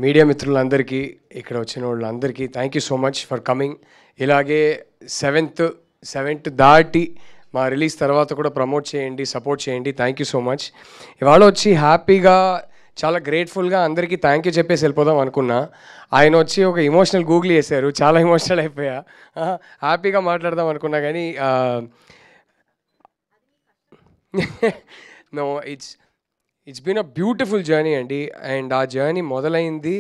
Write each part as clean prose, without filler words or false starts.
Media మిత్రులందరికీ ఇక్కడ వచ్చిన వాళ్ళందరికీ thank you so much for coming. ఇలాగే సెవెంత్ దాటి మా రిలీజ్ తర్వాత కూడా ప్రమోట్ చేయండి, సపోర్ట్ చేయండి. Thank you so much. ఇవాళ వచ్చి హ్యాపీగా చాలా గ్రేట్ఫుల్గా అందరికీ థ్యాంక్ యూ చెప్పేసి వెళ్ళిపోదాం అనుకున్నా. ఆయన వచ్చి ఒక ఇమోషనల్ గూగుల్ చేశారు, చాలా ఇమోషనల్ అయిపోయా. హ్యాపీగా మాట్లాడదాం అనుకున్నా కానీ no, it's been a beautiful journey అండి. అండ్ ఆ జర్నీ మొదలైంది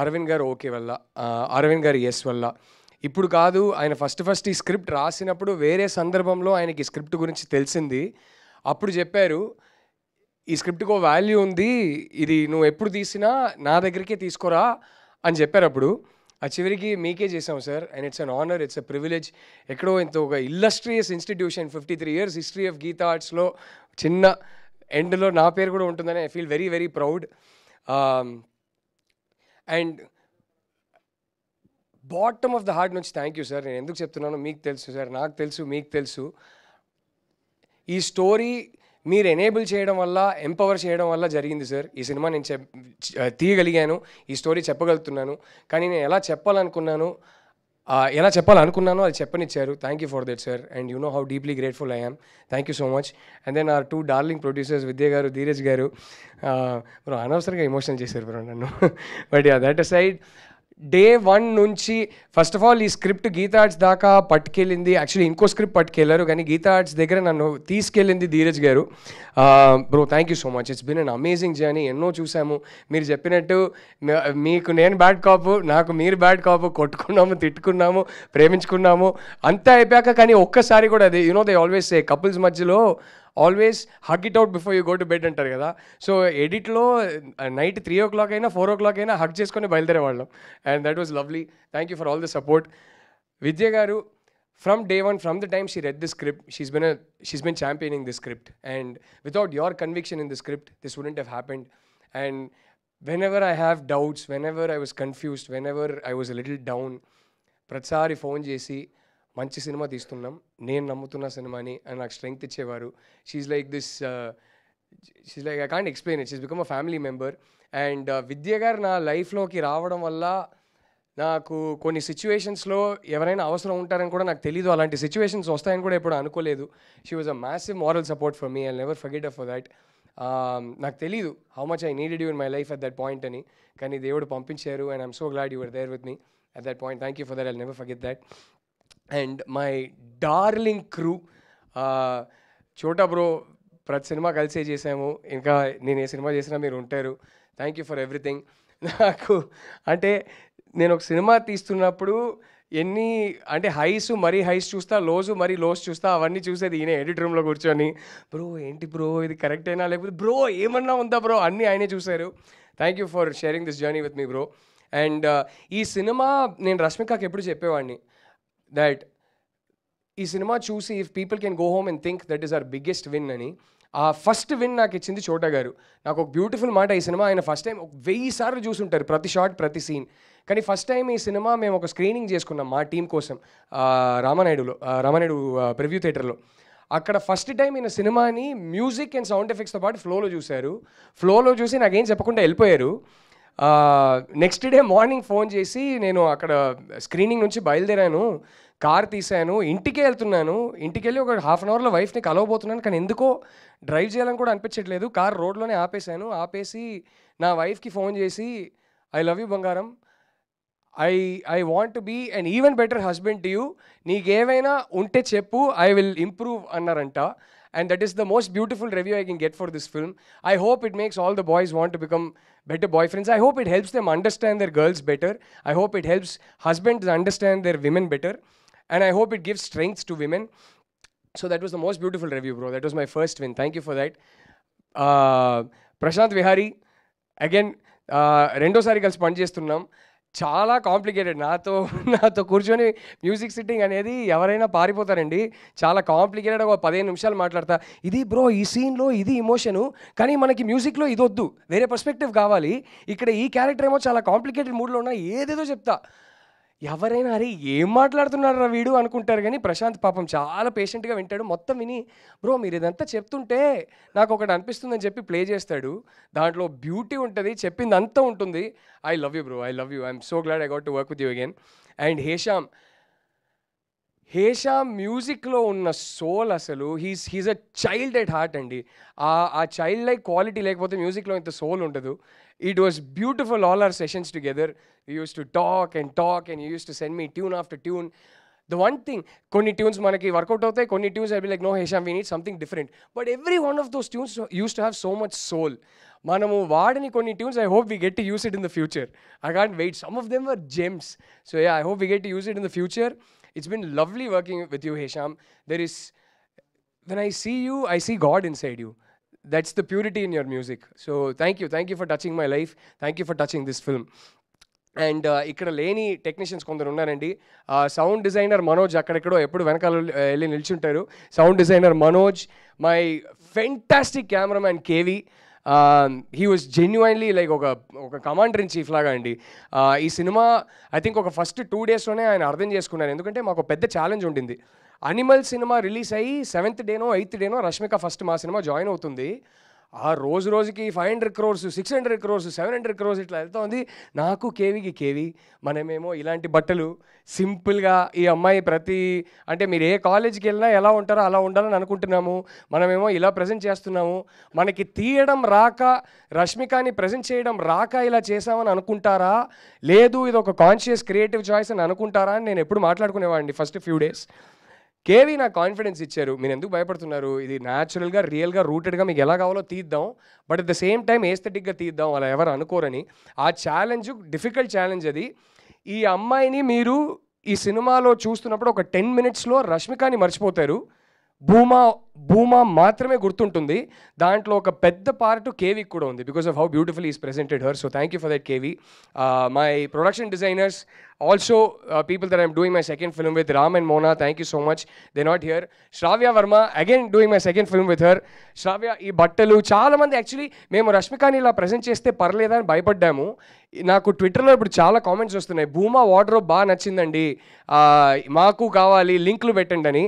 అరవింద్ గారు ఓకే వల్ల, అరవింద్ గారు ఎస్ వల్ల. ఇప్పుడు కాదు, ఆయన ఫస్ట్ ఈ స్క్రిప్ట్ రాసినప్పుడు వేరే సందర్భంలో ఆయనకి స్క్రిప్ట్ గురించి తెలిసింది. అప్పుడు చెప్పారు, ఈ స్క్రిప్ట్కి వాల్యూ ఉంది, ఇది నువ్వు ఎప్పుడు తీసినా నా దగ్గరికే తీసుకోరా అని చెప్పారు. అప్పుడు ఆ చివరికి మీకే చేసాం sir. And it's an honour, it's a privilege. ఎక్కడో ఇంత ఒక illustrious institution, 53 years history of Geetha ఆర్ట్స్లో చిన్న ఎండ్లో నా పేరు కూడా ఉంటుందని I feel very very proud. And bottom of the heart నుంచి థ్యాంక్ యూ సార్. నేను ఎందుకు చెప్తున్నానో మీకు తెలుసు సార్, నాకు తెలుసు, మీకు తెలుసు. ఈ స్టోరీ మీరు ఎనేబుల్ చేయడం వల్ల, ఎంపవర్ చేయడం వల్ల జరిగింది సార్. ఈ సినిమా నేను తీయగలిగాను, ఈ స్టోరీ చెప్పగలుగుతున్నాను. కానీ నేను ఎలా చెప్పాలనుకున్నానో అది చెప్పనిచ్చారు. Thank you for that sir. And you know how deeply grateful I am. Thank you so much. And then are 2 darling producers, Vidya గారు, ధీరజ్ గారు. బ్రో అనవసరంగా ఎమోషనల్ చేశారు బ్రో నన్ను. బట్ దట్ సైడ్ డే 1 నుంచి ఫస్ట్ ఆఫ్ ఆల్ ఈ script Gita arts దాకా పట్టుకెళ్ళింది. Actually ఇంకో script పట్టుకెళ్ళారు, కానీ గీతా ఆర్ట్స్ దగ్గర నన్ను తీసుకెళ్ళింది ధీరజ్ గారు. Bro thank you so much. It's been an amazing journey. ఎన్నో చూసాము. మీరు చెప్పినట్టు మీకు నేను బ్యాడ్ కాపు, నాకు మీరు బ్యాడ్ కాపు. కొట్టుకున్నాము, తిట్టుకున్నాము, ప్రేమించుకున్నాము, అంతా అయిపోయాక కానీ ఒక్కసారి కూడా అది you know they always say couples మధ్యలో always hug it out before you go to bed అంటారు కదా. సో ఎడిట్లో నైట్ 3 o'clock అయినా 4 o'clock అయినా హగ్ చేసుకొని బయలుదేరేవాళ్ళం. And that was lovely. Thank you for all the support. Vidya గారు from day one, from the time she read the script, she's been championing the script. And without your conviction in the script, this wouldn't have happened. And whenever I have doubts, whenever I was confused, whenever I was a little down, ప్రతిసారి phone చేసి మంచి cinema తీస్తున్నాం, నేను నమ్ముతున్న సినిమాని అని నాకు strength ఇచ్చేవారు. She's like I can't explain it. She's become a family member. And Vidya గారు నా లైఫ్లోకి రావడం వల్ల నాకు కొన్ని సిచ్యువేషన్స్లో ఎవరైనా అవసరం ఉంటారని కూడా నాకు తెలీదు. అలాంటి సిచ్యువేషన్స్ వస్తాయని కూడా ఎప్పుడు అనుకోలేదు. She was a massive moral support for me. I never forget for that. నాకు తెలీదు how much I needed you in my life at that point అని, కానీ దేవుడు పంపించారు. And I'm so glad you were there with me at that point. Thank you for that. I never forget that. And my darling crew, చోటా bro, ప్రతి cinema కలిసే చేసాము. ఇంకా నేను ఏ సినిమా చేసినా మీరు ఉంటారు. Thank you for everything. నాకు అంటే నేను ఒక సినిమా తీస్తున్నప్పుడు ఎన్ని అంటే మరీ హైస్ చూస్తా, మరీ లోస్ చూస్తా. అవన్నీ చూసేది ఈయన ఎడిట్ రూమ్లో కూర్చొని, బ్రో ఏంటి బ్రో ఇది కరెక్ట్ అయినా, లేకపోతే బ్రో ఏమన్నా ఉందా బ్రో, అన్నీ ఆయనే చూశారు. Thank you for sharing this journey with me bro. And ఈ సినిమా నేను రష్మికకి ఎప్పుడు చెప్పేవాడిని దట్ ఈ సినిమా చూసి if people can go home and think that is our biggest win అని. ఆ ఫస్ట్ విన్ నాకు ఇచ్చింది చోటా గారు. నాకు ఒక బ్యూటిఫుల్ మాట, ఈ సినిమా ఆయన ఫస్ట్ టైం 1000 సార్లు చూసుంటారు, ప్రతి షాట్, ప్రతి సీన్. కానీ ఫస్ట్ టైం ఈ సినిమా మేము ఒక స్క్రీనింగ్ చేసుకున్నాం మా టీం కోసం రామానాయుడు ప్రివ్యూ థియేటర్లో. అక్కడ ఫస్ట్ టైం ఈయన సినిమాని మ్యూజిక్ అండ్ సౌండ్ ఎఫెక్ట్స్తో పాటు ఫ్లోలో చూశారు. ఫ్లోలో చూసి నాకేం చెప్పకుండా వెళ్ళిపోయారు. నెక్స్ట్ డే మార్నింగ్ ఫోన్ చేసి, నేను అక్కడ స్క్రీనింగ్ నుంచి బయలుదేరాను, కార్ తీసాను, ఇంటికే వెళ్తున్నాను, ఇంటికి వెళ్ళి ఒక 1/2 hourలో వైఫ్ని కలవబోతున్నాను, కానీ ఎందుకో డ్రైవ్ చేయాలని కూడా అనిపించట్లేదు. కార్ రోడ్లోనే ఆపేసి నా వైఫ్కి ఫోన్ చేసి, ఐ లవ్ యూ బంగారం, I want to be an even better husband to you, నీకేమైనా ఉంటే చెప్పు, ఐ విల్ ఇంప్రూవ్ అన్నారంట. And that is the most beautiful review I can get for this film. I hope it makes all the boys want to become better boyfriends. I hope it helps them understand their girls better. I hope it helps husbands understand their women better. And I hope it gives strength to women. So that was the most beautiful review, bro. That was my first win. Thank you for that. Prashant Vihari, again, రెండోసారి కలిసి పనిచేస్తున్నాం. చాలా complicated. నాతో కూర్చొని music sitting అనేది ఎవరైనా పారిపోతారండి. చాలా complicated. ఒక 15 నిమిషాలు మాట్లాడతా, ఇది బ్రో ఈ సీన్లో ఇది ఇమోషను, కానీ మనకి మ్యూజిక్లో ఇది వద్దు, వేరే పర్స్పెక్టివ్ కావాలి, ఇక్కడ ఈ క్యారెక్టర్ ఏమో చాలా కాంప్లికేటెడ్ మూడ్లో ఉన్నా, ఏదేదో చెప్తా. ఎవరైనా అరే ఏం మాట్లాడుతున్నారా వీడు అనుకుంటారు, కానీ ప్రశాంత్ పాపం చాలా పేషెంట్గా వింటాడు. మొత్తం విని బ్రో మీరు ఇదంతా చెప్తుంటే నాకు ఒకటి అనిపిస్తుందని చెప్పి ప్లే చేస్తాడు. దాంట్లో బ్యూటీ ఉంటుంది, చెప్పింది అంతా ఉంటుంది. I love you bro, I love you, I'm so glad I got to work with you again. And Hesham మ్యూజిక్లో ఉన్న సోల్ అసలు he's a child at heart అండి. ఆ చైల్డ్ లైక్ క్వాలిటీ లేకపోతే మ్యూజిక్లో ఇంత సోల్ ఉండదు. It was beautiful all our sessions together. You use to talk and you use to send me tune after tune. The one thing, కొన్ని tunes మనకి work out అవుతాయి, కొన్ని tunes I be like no హేషామ్ we need something different, but every one of those tunes use to have so much soul. మనము వాడని కొన్ని tunes I hope we get to use it in the future. I can't wait, some of them are gems. So yeah, I hope we get to use it in the future. It's been lovely working with you, Hesham. When I see you, I see God inside you. That's the purity in your music. So thank you for touching my life. Thank you for touching this film. And ఇక్కడ లేని technicians కొందరు ఉన్నారండి. Sound designer Manoj అక్కడెక్కడో ఎప్పుడు వెనకాల వెళ్ళి నిల్చుంటారు. Sound designer Manoj, my fantastic cameraman KV. He was genuinely like ఒక కమాండర్ ఇన్ చీఫ్ లాగా అండి. ఈ సినిమా ఐ థింక్ ఒక ఫస్ట్ 2 daysలోనే ఆయన అర్థం చేసుకున్నారు. ఎందుకంటే మాకు పెద్ద ఛాలెంజ్ ఉండింది. అనిమల్ సినిమా రిలీజ్ అయ్యి 7th డేనో 8th డేనో రష్మిక ఫస్ట్ మా సినిమా జాయిన్ అవుతుంది. ఆ రోజుకి 500 crores, 600 crores, 700 crores ఇట్లా వెళ్తా ఉంది. నాకు కేవీ మనమేమో ఇలాంటి బట్టలు సింపుల్గా, ఈ అమ్మాయి అంటే మీరు ఏ కాలేజీకి వెళ్ళినా ఎలా ఉంటారో అలా ఉండాలని అనుకుంటున్నాము, మనమేమో ఇలా ప్రజెంట్ చేస్తున్నాము, మనకి తీయడం రాక, రష్మికని ప్రజెంట్ చేయడం రాక ఇలా చేసామని అనుకుంటారా, లేదు ఇది ఒక కాన్షియస్ క్రియేటివ్ చాయిస్ అని అనుకుంటారా అని నేను ఎప్పుడు మాట్లాడుకునేవాడిని ఫస్ట్ ఫ్యూ డేస్. కేవీ నాకు కాన్ఫిడెన్స్ ఇచ్చారు, మీరు ఎందుకు భయపడుతున్నారు, ఇది న్యాచురల్గా రియల్గా రూటెడ్గా మీకు ఎలా కావాలో తీద్దాం, but at the same time ఏస్థెటిక్గా తీద్దాం, అలా ఎవరు అనుకోరని. ఆ ఛాలెంజ్ డిఫికల్ట్ ఛాలెంజ్ అది. ఈ అమ్మాయిని మీరు ఈ సినిమాలో చూస్తున్నప్పుడు ఒక 10 minutesలో రష్మికని మర్చిపోతారు, భూమా మాత్రమే గుర్తుంటుంది. దాంట్లో ఒక పెద్ద పార్ట్ కేవీకి కూడా ఉంది, because of how beautiful is presented her. So thank you for that KV. My production designers, also people that I'm doing my second film with, Ram and Mona, thank you so much. They're not here. Shravya Verma, again doing my second film with her. Shravya, ఈ బట్టలు చాలా మంది actually మేము రష్మికని ఇలా present చేస్తే పర్లేదా అని భయపడ్డాము. నాకు ట్విట్టర్లో ఇప్పుడు చాలా కామెంట్స్ వస్తున్నాయి, భూమా వార్డ్రోబ్ బాగా నచ్చిందండి, మాకు కావాలి, లింకులు పెట్టండి అని.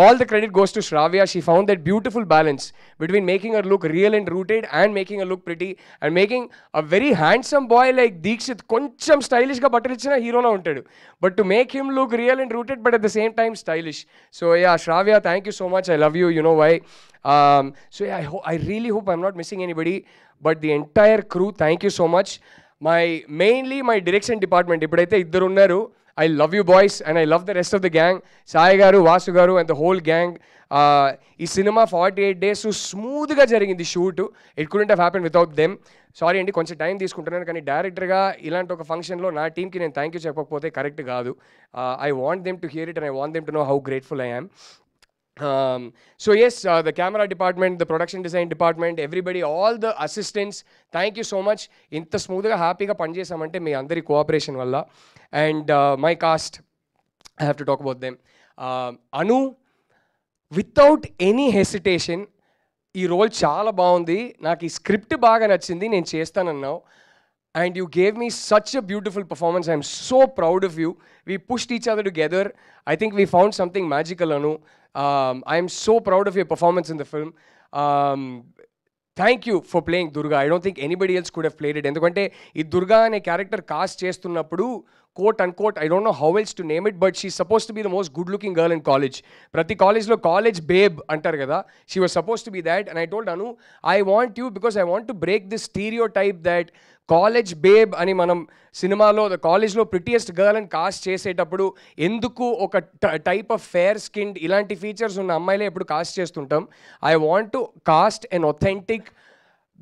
All the credit goes to Shravya. She found that beautiful balance between making her look real and rooted and making her look pretty and making a very handsome boy like Deekshith koncham stylish ga buttle ichina hero la untadu, but to make him look real and rooted but at the same time stylish. So yeah, Shravya, thank you so much. I love you, you know why. So yeah, I really hope I'm not missing anybody, but the entire crew, thank you so much. Mainly my direction department, ipudaithe iddaru unnaru. I love you boys and I love the rest of the gang. Sai garu, Vasu garu and the whole gang. Ee cinema 48 days smoothగా జరిగింది shoot. It couldn't have happened without them. Sorry అండి, కొంచెం time తీసుకుంటున్నాను, కానీ డైరెక్టర్గా ఇలాంటి ఒక ఫంక్షన్లో నా టీంకి నేను థ్యాంక్ యూ చెప్పకపోతే కరెక్ట్ కాదు. I want them to hear it and I want them to know how grateful I am. So yes, the camera department, the production design department, everybody, all the assistants, thank you so much. Inta smooth ga happy ga pan chesamante మీ అందరి cooperation వల్ల. And my cast, I have to talk about them. Anu, without any hesitation, ఈ role చాలా బాగుంది, నాకు ఈ script బాగా నచ్చింది, నేను చేస్తానన్నావు. And you gave me such a beautiful performance. I'm so proud of you. We pushed each other together. I think we found something magical, Anu. I'm so proud of your performance in the film. Thank you for playing Durga. I don't think anybody else could have played it. ఎందుకంటే ఈ దుర్గా అనే character cast చేస్తున్నప్పుడు quote and quote, I don't know how else to name it, but she suppose to be the most good looking girl in college. ప్రతి కాలేజ్లో college babe అంటారు కదా, she was suppose to be that. And I told Anu, I want you because I want to break this stereotype that college babe అని మనం సినిమాలో కాలేజ్లో prettiest girl అని cost చేసేటప్పుడు ఎందుకు ఒక టైప్ ఆఫ్ ఫేర్ స్కిన్ ఇలాంటి ఫీచర్స్ ఉన్న అమ్మాయిలే ఎప్పుడు కాస్ట్ చేస్తుంటాం. I want to cost an authentic,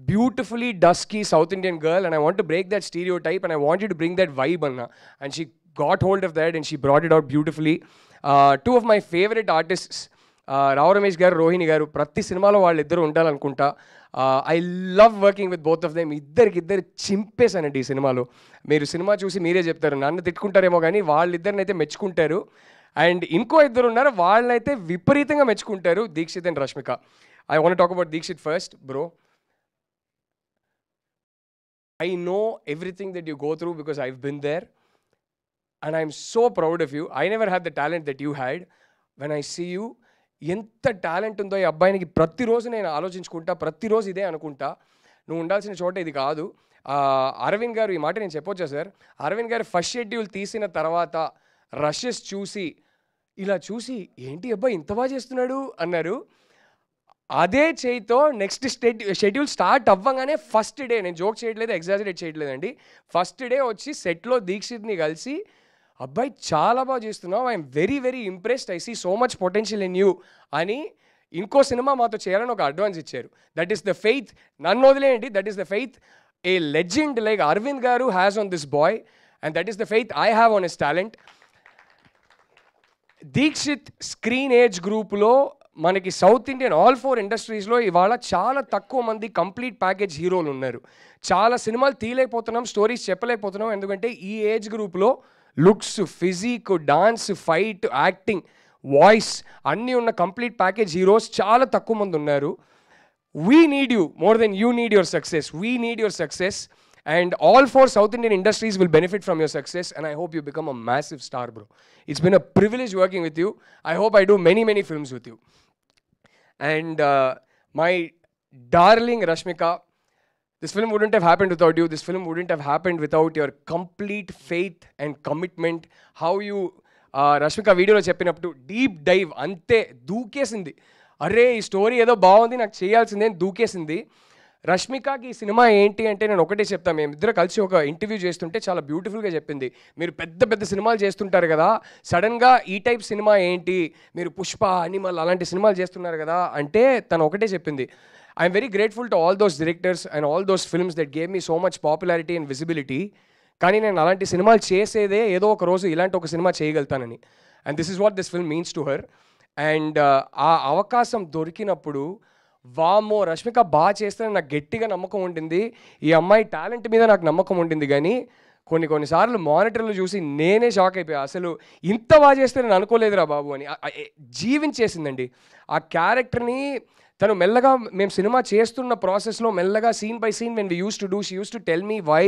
beautifully dusky South Indian girl, and I want to break that stereotype and I want you to bring that vibe, Anna. And she got hold of that and she brought it out beautifully. Two of my favorite artists, Rao Ramesh గారు, రోహిణి గారు, ప్రతి సినిమాలో వాళ్ళిద్దరూ ఉండాలనుకుంటా. I love working with both of them. ఇద్దరు చింపేశానండి ఈ సినిమాలో. మీరు సినిమా చూసి మీరే చెప్తారు, నన్ను తిట్టుకుంటారేమో కానీ వాళ్ళిద్దరిని అయితే మెచ్చుకుంటారు. అండ్ ఇంకో ఇద్దరు ఉన్నారు, వాళ్ళనైతే విపరీతంగా మెచ్చుకుంటారు, Deekshith and Rashmika. I want talk about Deekshith first. Bro, I know everything that you go through because I've been there. and I'm so proud of you. I never had the talent that you had. When I see you, ఎంత talent ఉందో ఈ అబ్బాయినికి ప్రతిరోజు నేను ఆలోచించుకుంటా, ప్రతిరోజు ఇదే అనుకుంటా, నువ్వు ఉండాల్సిన చోట ఇది కాదు. అరవింద్ గారు, ఈ మాట నేను చెప్పొచ్చా సార్? అరవింద్ గారు ఫస్ట్ షెడ్యూల్ తీసిన తర్వాత రషెస్ చూసి ఇలా చూసి ఏంటి అబ్బాయి ఇంత బాగా చేస్తున్నాడు అన్నారు. అదే చేయితో నెక్స్ట్ షెడ్యూల్ స్టార్ట్ అవ్వగానే ఫస్ట్ డే, నేను జోక్ చేయట్లేదు, ఎగ్జాజరేట్ చేయట్లేదండి, ఫస్ట్ డే వచ్చి సెట్లో దీక్షిత్ని కలిసి అబ్బాయి చాలా బాగా చేస్తున్నావు, I'm very very impressed, I see so much potential in you అని ఇంకో సినిమా మాతో చేయాలని ఒక అడ్వాన్స్ ఇచ్చారు. That is the faith. నన్ను వదిలేయండి, that is the faith a legend like Aravind గారు has on this boy, and that is the faith I have on his talent. Deekshith screen age గ్రూప్లో మనకి సౌత్ ఇండియన్ ఆల్ 4 ఇండస్ట్రీస్లో ఇవాళ చాలా తక్కువ మంది కంప్లీట్ ప్యాకేజ్ హీరోలు ఉన్నారు. చాలా సినిమాలు తీయలేకపోతున్నాం, స్టోరీస్ చెప్పలేకపోతున్నాం, ఎందుకంటే ఈ ఏజ్ గ్రూప్లో looks, physique, dance, fight, acting, voice అన్నీ ఉన్న కంప్లీట్ ప్యాకేజ్ హీరోస్ చాలా తక్కువ మంది ఉన్నారు. We need you more than you need your success. We need your success and all 4 South Indian industries will benefit from your success, and I hope you become a massive star, bro. It's been a privilege working with you. I hope I do many films with you. And my darling Rashmika, this film wouldn't have happened without you. This film wouldn't have happened without your complete faith and commitment. How you Rashmika video lo cheppinappudu deep dive ante దూకేసింది. అరే ఈ story ఏదో బాగుంది, నాకు చేయాల్సిందే అని దూకేసింది. రష్మికకి ఈ cinema ఏంటి అంటే నేను ఒకటే చెప్తాను, మేము ఇద్దరు కలిసి ఒక ఇంటర్వ్యూ చేస్తుంటే చాలా బ్యూటిఫుల్గా చెప్పింది, మీరు పెద్ద పెద్ద సినిమాలు చేస్తుంటారు కదా, సడన్గా ఈ టైప్ సినిమా ఏంటి, మీరు పుష్ప, అనిమల్ అలాంటి సినిమాలు చేస్తున్నారు కదా అంటే తను ఒకటే చెప్పింది, I'm very grateful to all those directors and all those films that gave me so much popularity and visibility, కానీ నేను అలాంటి సినిమాలు చేసేదే ఏదో ఒక రోజు ఇలాంటి ఒక సినిమా చేయగలుగుతానని. And this is what this film means to her. And ఆ అవకాశం దొరికినప్పుడు వామో రష్మిక బాగా చేస్తానని నాకు గట్టిగా నమ్మకం ఉండింది, ఈ అమ్మాయి టాలెంట్ మీద నాకు నమ్మకం ఉండింది, కానీ కొన్నిసార్లు మానిటర్లు చూసి నేనే షాక్ అయిపోయా, అసలు ఇంత బాగా చేస్తే నేను అనుకోలేదురా బాబు అని. జీవించేసిందండి ఆ క్యారెక్టర్ని తను. మెల్లగా మేము సినిమా చేస్తున్న ప్రాసెస్లో మెల్లగా scene by scene when we use to do, she use to tell me why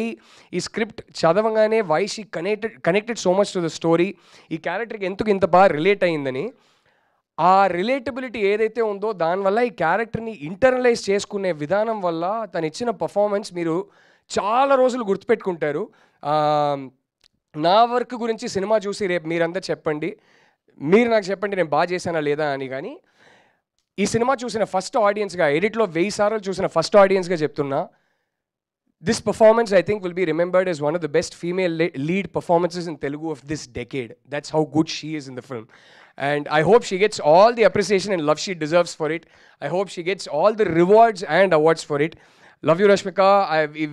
ఈ స్క్రిప్ట్ చదవగానే why she connected so much to the story, ఈ క్యారెక్టర్కి ఎందుకు ఇంత బాగా రిలేట్ అయ్యిందని. ఆ రిలేటబిలిటీ ఏదైతే ఉందో దానివల్ల ఈ క్యారెక్టర్ని ఇంటర్నలైజ్ చేసుకునే విధానం వల్ల తను ఇచ్చిన పర్ఫార్మెన్స్ మీరు చాలా రోజులు గుర్తుపెట్టుకుంటారు. నా వర్క్ గురించి సినిమా చూసి రేపు మీరంతా చెప్పండి, మీరు నాకు చెప్పండి నేను బాగా చేశానా లేదా అని. కానీ ఈ సినిమా చూసిన ఫస్ట్ ఆడియన్స్గా, ఎడిట్లో 1000 సార్లు చూసిన ఫస్ట్ ఆడియన్స్గా చెప్తున్నా, this performance I think will be remembered as one of the best female lead performances in Telugu of this decade. That's how good she is in the film. And I hope she gets all the appreciation and love she deserves for it. I hope she gets all the rewards and awards for it. Love you, Rashmika.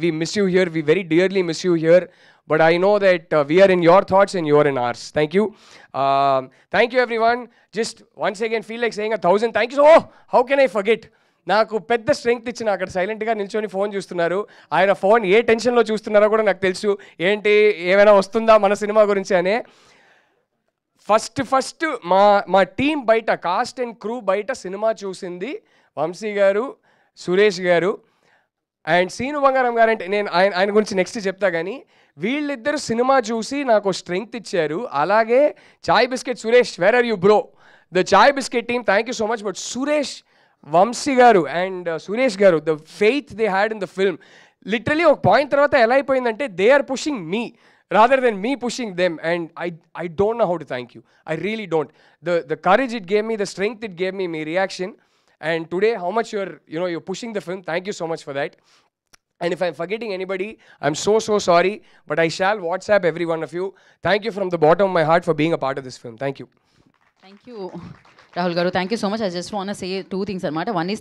We miss you here. We very dearly miss you here. But I know that we are in your thoughts and you are in ours. Thank you. Thank you, everyone. Just once again, feel like saying 1,000 thank you. Oh, how can I forget? నాకు పెద్ద strength ఇచ్చిన అక్కడ సైలెంట్గా నిల్చొని phone చూస్తున్నారు. ఆయన phone ఏ టెన్షన్లో చూస్తున్నారో కూడా నాకు తెలుసు, ఏంటి ఏమైనా వస్తుందా మన సినిమా గురించి అనే. ఫస్ట్ మా టీం బయట, కాస్ట్ అండ్ క్రూ బయట సినిమా చూసింది వంశీ గారు, సురేష్ గారు అండ్ సీను బంగారం గారు. అంటే నేను ఆయన గురించి నెక్స్ట్ చెప్తా, కానీ వీళ్ళిద్దరు సినిమా చూసి నాకు స్ట్రెంగ్త్ ఇచ్చారు. అలాగే Chai Bisket Suresh, where are you bro, the Chai Bisket team, thank you so much. But Suresh, Vamsi గారు అండ్ సురేష్ గారు, the faith they had in the film, literally ఒక పాయింట్ తర్వాత ఎలా అయిపోయిందంటే they are pushing me rather than me pushing them, and I don't know how to thank you. I really don't. The courage it gave me, the strength it gave me, my reaction, and today how much you're pushing the film. Thank you so much for that. And if I'm forgetting anybody, I'm so sorry, but I shall WhatsApp every one of you. Thank you from the bottom of my heart for being a part of this film. Thank you. Thank you, Rahul Garu. Thank you so much. I just want to say 2 things, Armata. One is